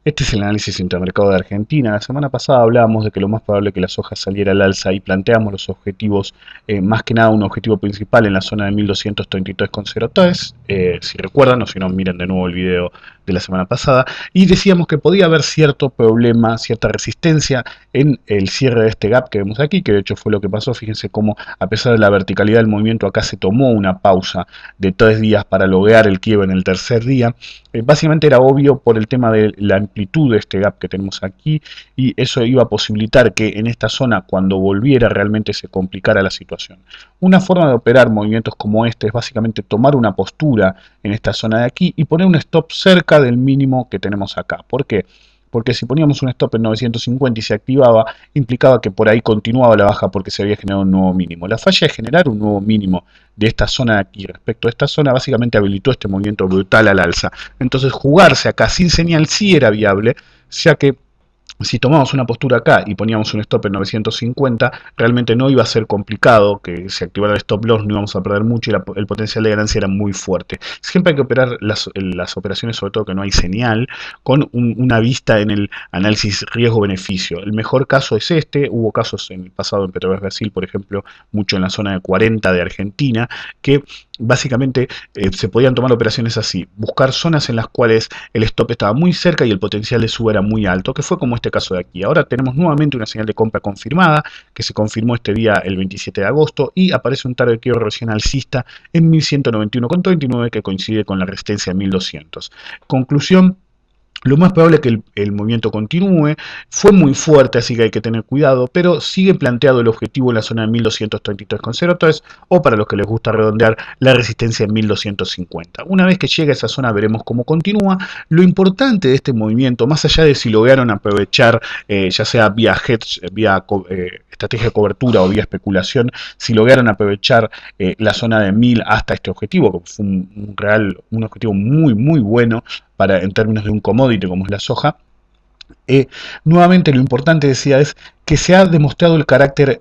Este es el análisis intermercado de Argentina. La semana pasada hablábamos de que lo más probable es que la soja saliera al alza y planteamos los objetivos, más que nada un objetivo principal en la zona de 1233,03, si recuerdan o si no miren de nuevo el video de la semana pasada, y decíamos que podía haber cierto problema, cierta resistencia en el cierre de este gap que vemos aquí, que de hecho fue lo que pasó. Fíjense cómo a pesar de la verticalidad del movimiento acá se tomó una pausa de 3 días para lograr el quiebre en el tercer día. Básicamente era obvio por el tema de la amplitud de este gap que tenemos aquí, y eso iba a posibilitar que en esta zona, cuando volviera, realmente se complicara la situación. Una forma de operar movimientos como este es básicamente tomar una postura en esta zona de aquí y poner un stop cerca del mínimo que tenemos acá. ¿Por qué? Porque si poníamos un stop en 950 y se activaba, implicaba que por ahí continuaba la baja porque se había generado un nuevo mínimo. La falla de generar un nuevo mínimo de esta zona de aquí respecto a esta zona básicamente habilitó este movimiento brutal al alza. Entonces jugarse acá sin señal sí era viable, ya que si tomamos una postura acá y poníamos un stop en 950, realmente no iba a ser complicado que se activara el stop loss, no íbamos a perder mucho y el potencial de ganancia era muy fuerte. Siempre hay que operar las operaciones, sobre todo que no hay señal, con una vista en el análisis riesgo-beneficio. El mejor caso es este. Hubo casos en el pasado en Petrobras Brasil, por ejemplo, mucho en la zona de 40 de Argentina, que básicamente se podían tomar operaciones así, buscar zonas en las cuales el stop estaba muy cerca y el potencial de suba era muy alto, que fue como este caso de aquí. Ahora tenemos nuevamente una señal de compra confirmada, que se confirmó este día el 27 de agosto, y aparece un target quiebre recién alcista en 1191,39, que coincide con la resistencia en 1200. Conclusión: lo más probable es que el movimiento continúe. Fue muy fuerte, así que hay que tener cuidado, pero sigue planteado el objetivo en la zona de 1233,03, o para los que les gusta redondear, la resistencia en 1250. Una vez que llegue a esa zona veremos cómo continúa. Lo importante de este movimiento, más allá de si lograron aprovechar, ya sea vía hedge, vía estrategia de cobertura o vía especulación, si lograron aprovechar la zona de 1000 hasta este objetivo, que fue un objetivo muy bueno en términos de un commodity como es la soja. Nuevamente lo importante, decía, es que se ha demostrado el carácter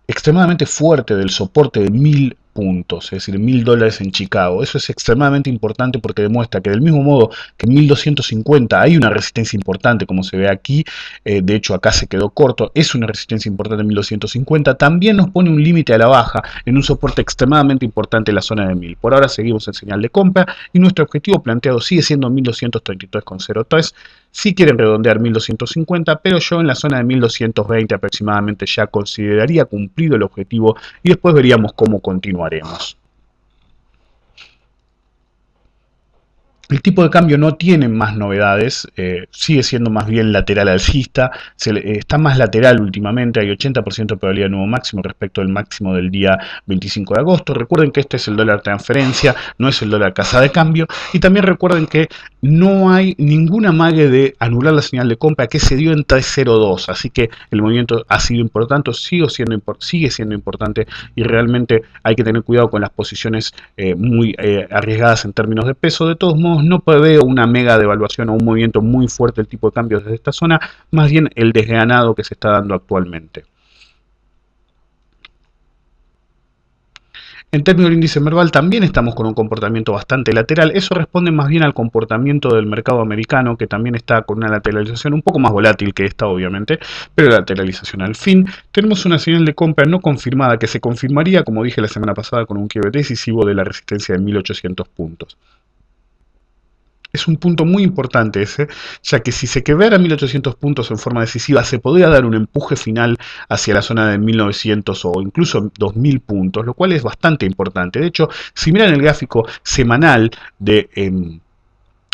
extremadamente fuerte del soporte de 1000 puntos, es decir, $1000 en Chicago. Eso es extremadamente importante porque demuestra que del mismo modo que en 1250 hay una resistencia importante, como se ve aquí, de hecho acá se quedó corto, es una resistencia importante en 1250, también nos pone un límite a la baja en un soporte extremadamente importante en la zona de 1000. Por ahora seguimos en señal de compra y nuestro objetivo planteado sigue siendo 1233,03. Si quieren redondear 1250, pero yo en la zona de 1220 aproximadamente ya consideraría cumplido el objetivo y después veríamos cómo continuaremos. El tipo de cambio no tiene más novedades, sigue siendo más bien lateral alcista, está más lateral últimamente, hay 80% de probabilidad de nuevo máximo respecto al máximo del día 25 de agosto. Recuerden que este es el dólar transferencia, no es el dólar casa de cambio, y también recuerden que no hay ninguna amague de anular la señal de compra que se dio en 302, así que el movimiento ha sido importante, sigue siendo importante, y realmente hay que tener cuidado con las posiciones muy arriesgadas en términos de peso. De todos modos, no preveo una mega devaluación o un movimiento muy fuerte del tipo de cambio desde esta zona, más bien el desganado que se está dando actualmente. En términos del índice Merval también estamos con un comportamiento bastante lateral. Eso responde más bien al comportamiento del mercado americano, que también está con una lateralización un poco más volátil que esta, obviamente, pero lateralización al fin. Tenemos una señal de compra no confirmada que se confirmaría, como dije la semana pasada, con un quiebre decisivo de la resistencia de 1800 puntos. Es un punto muy importante ese, ya que si se quebrara 1800 puntos en forma decisiva, se podría dar un empuje final hacia la zona de 1900 o incluso 2000 puntos, lo cual es bastante importante. De hecho, si miran el gráfico semanal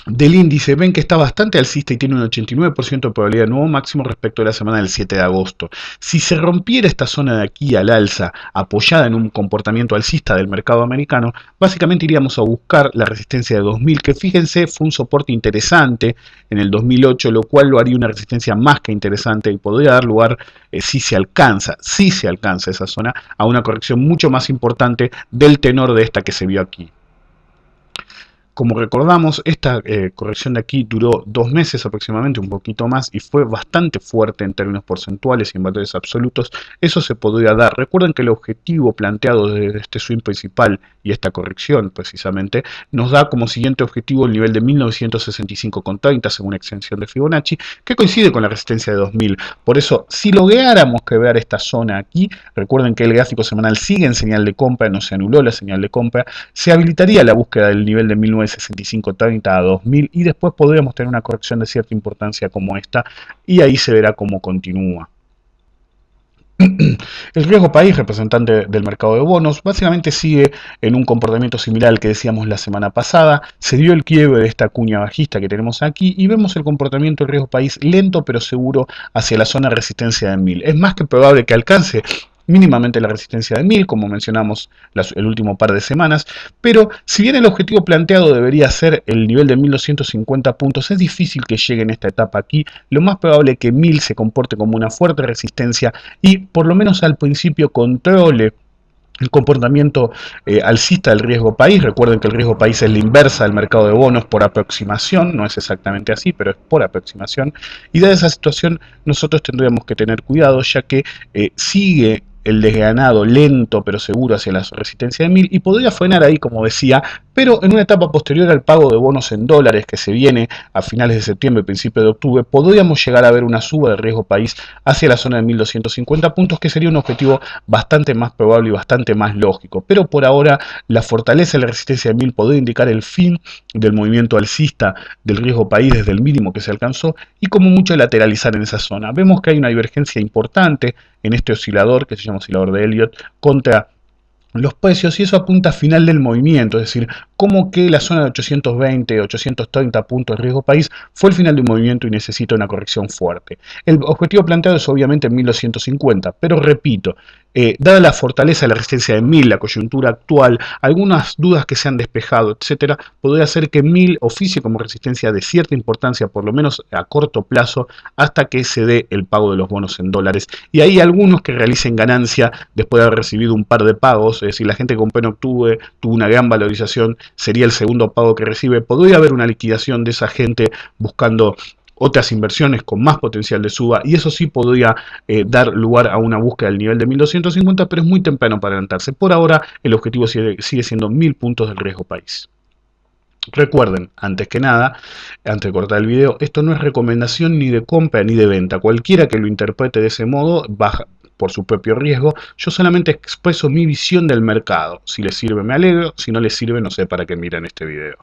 del índice, ven que está bastante alcista y tiene un 89% de probabilidad de nuevo máximo respecto a la semana del 7 de agosto. Si se rompiera esta zona de aquí al alza, apoyada en un comportamiento alcista del mercado americano, básicamente iríamos a buscar la resistencia de 2000, que fíjense fue un soporte interesante en el 2008, lo cual lo haría una resistencia más que interesante y podría dar lugar, si se alcanza esa zona, a una corrección mucho más importante del tenor de esta que se vio aquí. Como recordamos, esta corrección de aquí duró 2 meses aproximadamente, un poquito más, y fue bastante fuerte en términos porcentuales y en valores absolutos. Eso se podría dar. Recuerden que el objetivo planteado desde este swing principal y esta corrección precisamente nos da como siguiente objetivo el nivel de 1965,30 según extensión de Fibonacci, que coincide con la resistencia de 2000. Por eso, si lográramos quebrar esta zona aquí, recuerden que el gráfico semanal sigue en señal de compra, no se anuló la señal de compra, se habilitaría la búsqueda del nivel de 1965,30 a 2000 y después podríamos tener una corrección de cierta importancia como esta y ahí se verá cómo continúa. El riesgo país, representante del mercado de bonos, básicamente sigue en un comportamiento similar al que decíamos la semana pasada. Se dio el quiebre de esta cuña bajista que tenemos aquí y vemos el comportamiento del riesgo país lento pero seguro hacia la zona de resistencia de 1000. Es más que probable que alcance mínimamente la resistencia de 1000, como mencionamos el último par de semanas, pero si bien el objetivo planteado debería ser el nivel de 1250 puntos, es difícil que llegue en esta etapa aquí. Lo más probable es que 1000 se comporte como una fuerte resistencia y por lo menos al principio controle el comportamiento alcista del riesgo país. Recuerden que el riesgo país es la inversa del mercado de bonos por aproximación, no es exactamente así, pero es por aproximación. Y de esa situación nosotros tendríamos que tener cuidado, ya que sigue el desganado lento pero seguro hacia la resistencia de 1000 y podría frenar ahí, como decía, pero en una etapa posterior al pago de bonos en dólares que se viene a finales de septiembre, principio de octubre, podríamos llegar a ver una suba del riesgo país hacia la zona de 1250 puntos, que sería un objetivo bastante más probable y bastante más lógico. Pero por ahora la fortaleza de la resistencia de 1000 podría indicar el fin del movimiento alcista del riesgo país desde el mínimo que se alcanzó y como mucho lateralizar en esa zona. Vemos que hay una divergencia importante en este oscilador que se llama oscilador de Elliott contra los precios y eso apunta a final del movimiento, es decir, como que la zona de 820, 830 puntos de riesgo país fue el final de un movimiento y necesita una corrección fuerte. El objetivo planteado es obviamente en 1250, pero repito, dada la fortaleza de la resistencia de 1000, la coyuntura actual, algunas dudas que se han despejado, etcétera, podría ser que 1000 oficie como resistencia de cierta importancia, por lo menos a corto plazo, hasta que se dé el pago de los bonos en dólares. Y hay algunos que realicen ganancia después de haber recibido un par de pagos, es decir, la gente que compró en octubre tuvo una gran valorización, sería el segundo pago que recibe. Podría haber una liquidación de esa gente buscando otras inversiones con más potencial de suba y eso sí podría dar lugar a una búsqueda del nivel de 1250, pero es muy temprano para adelantarse. Por ahora el objetivo sigue siendo 1000 puntos del riesgo país. Recuerden, antes que nada, antes de cortar el video, esto no es recomendación ni de compra ni de venta. Cualquiera que lo interprete de ese modo baja por su propio riesgo. Yo solamente expreso mi visión del mercado. Si les sirve me alegro, si no les sirve no sé para qué miran este video.